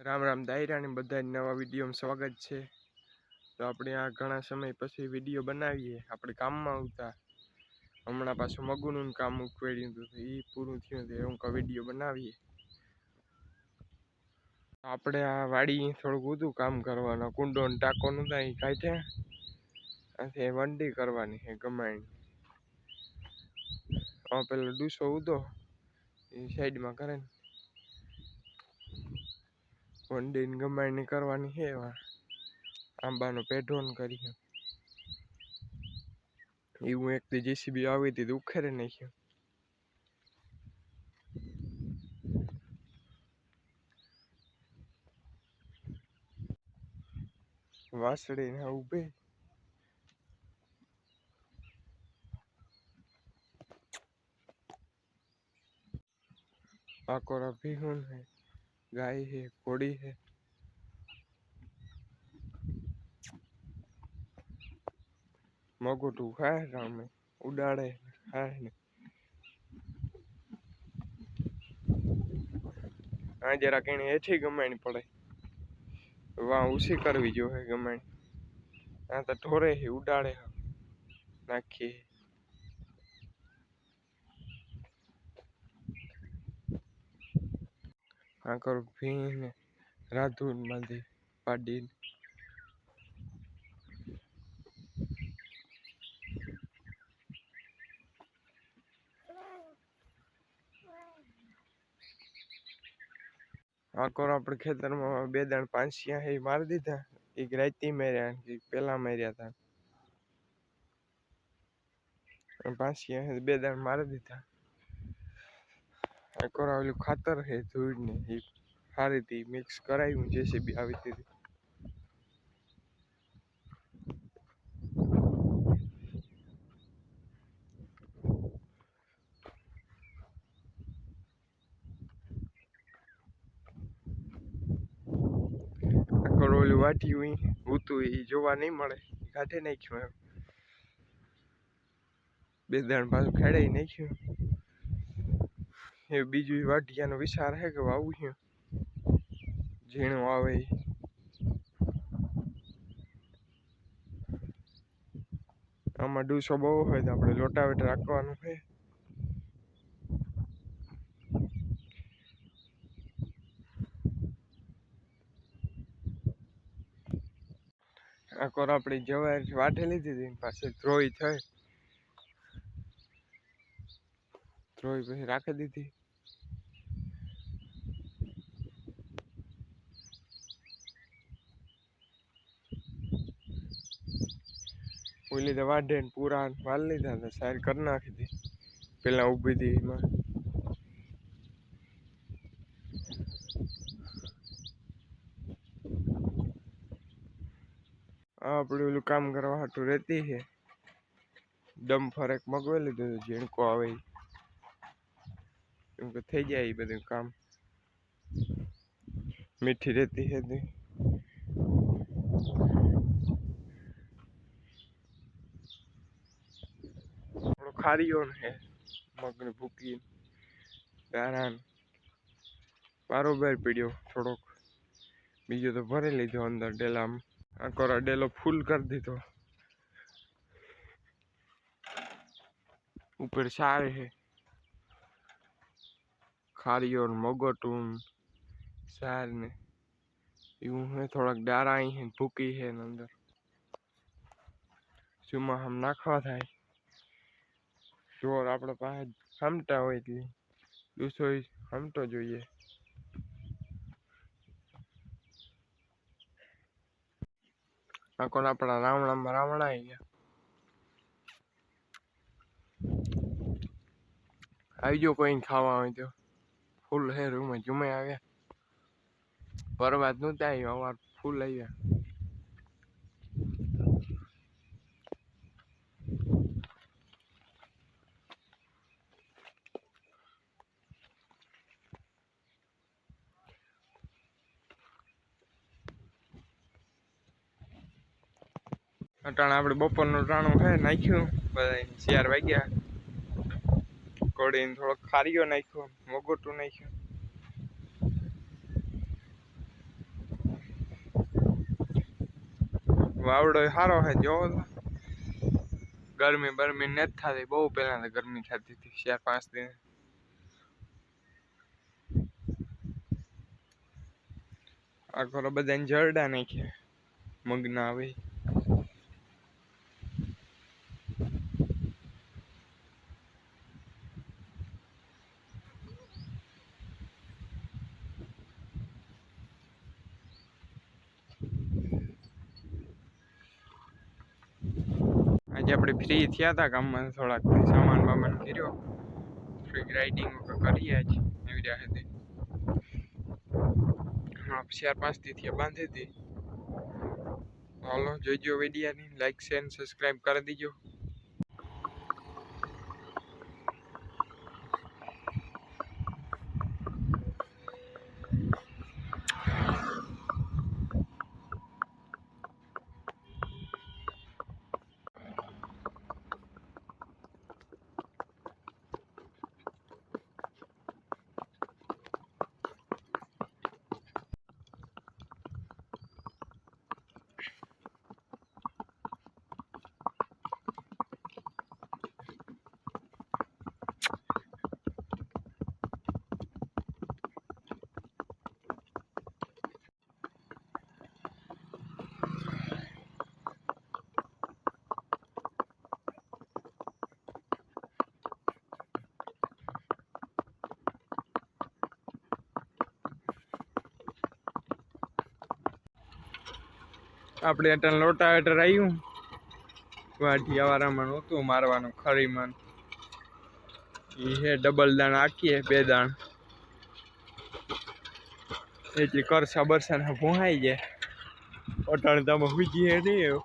રામ રામ દાયરાની બધા નવા વિડીયોમાં સ્વાગત છે। તો આપણે આ ઘણા સમય પછી વિડીયો બનાવીએ। આપણે કામમાં આવતા હમણાં પાછું મગુનું કામ ઉકળ્યું હતું, એ પૂરું થયું તો હું વિડીયો બનાવીએ। આપણે આ વાડી થોડુંક વધુ કામ કરવાનું, કુંડો ને ટાંકો નતા એ કાઢ્યા, આથી વંડી કરવાની છે ગમાણી। પેલો ડૂસો ઉદો એ સાઈડમાં કરે ને વંડી ને ગમાણી કરવાની છે। આંબાનો પેઢો કરી એવું એક જેસીબી આવી હતી ઉખેરે નાખ્યું। વાસળી ને ઉભે पाकोरा भीहुन है, गाय है, घोड़ी है। मगोटू खाए रामे उड़ाड़े खाए ने आ जरा कहीं हेठी गमाणी पड़े, वहाँ उसी करवी जो है गमाणी। आ तो ढोरे है उड़ाड़े नाखी आ कर भीन राधू बांधी पाडी आकोर अपने खेतर में बे दाण पांचिया है मार दीधा। एक राती मेरिया पेला मेरिया था, पांचिया है बे दाण मार दीधा। आकोर ओलू खातर है धूड़ ने हारी थी मिक्स कराई जेसीबी आई थी। करोली वाटी हुई उतु जोवा नहीं मळे काढे नाख्यो बे दाण पाछुं खेड़ाई नाख्यो। ए बीजू वाटियानो विचार है के वाव्युं झीणो आवे आमां डूसो बहु होय तो आपणे लोटावेटर राखवानुं है। आकोर अपनी जवार वाटे लीधी थी पाछी ध्रोई थई ધ્રોઈ પછી રાખી દીધી। ઓલી તો વાઢે ને પૂરા વાલ લીધા હતા, સાઈડ કરી નાખી હતી પેલા ઊભી હતી એમાં। આપણે ઓલું કામ કરવા હાટું રહેતી છે ડમ્ફર એક મગવી લીધું હતું ઝીણકો આવે એમ કે થઈ જાય એ બધું કામ। મીઠી રહેતી છે થોડો ખારીઓ है मगनी भूकी दारा बारोबार पीड़ो थोड़ोक बीजो तो भरी लीधो अंदर डेला में। आकोरा डेलो फूल कर दीधो, ऊपर सार है खारियो मगोटून सार ने यूं है थोड़ा डारा ही है भूकी है अंदर सुमा हम नाखवा थाय जोर आपणे पासे हमटा होय એટલે दूसरो हमटो જોઈએ। आकोर अपना रावणा में रावणा आई गया आई जो कोई खावा हो तो फूल है रूम में जुमे आ गया परवात नता आई अवार फूल आई गया। अटाणे आपणे बपोरनुं टाणुं है नाख्युं बधाय 4 वाग्या कोळीने थोड़ो खारियो नाख्यो मगोटुं नाख्युं વાવડો સારો છે જોવો તો ગરમી બરમી નથી થતી બહુ પહેલા તો ગરમી થતી હતી 4-5 દિન આ ઘરો બધાને જરડા નાખ્યા મગના આવે આજે આપણે ફ્રી થયા હતા કામમાં થોડાક સામાન બામાન કર્યો ફ્રી રાઇડિંગ કરીએ આજ એવી રીતે હા 4-5 થી બાંધી હતી હાલો જોઈજો વિડીયોની લાઈક શેર સબસ્ક્રાઇબ કરી દીજો આપણે અટલ લોટાવેટર આવ્યું વાઢિયા વાળામાં નહોતું મારવાનું ખરીમાં એ હે ડબલ દાણ આખીએ 2 દાણ એટલી કરસા બરસા ભૂહાઈ જાય અટાણતામાં હુજી હે નહીં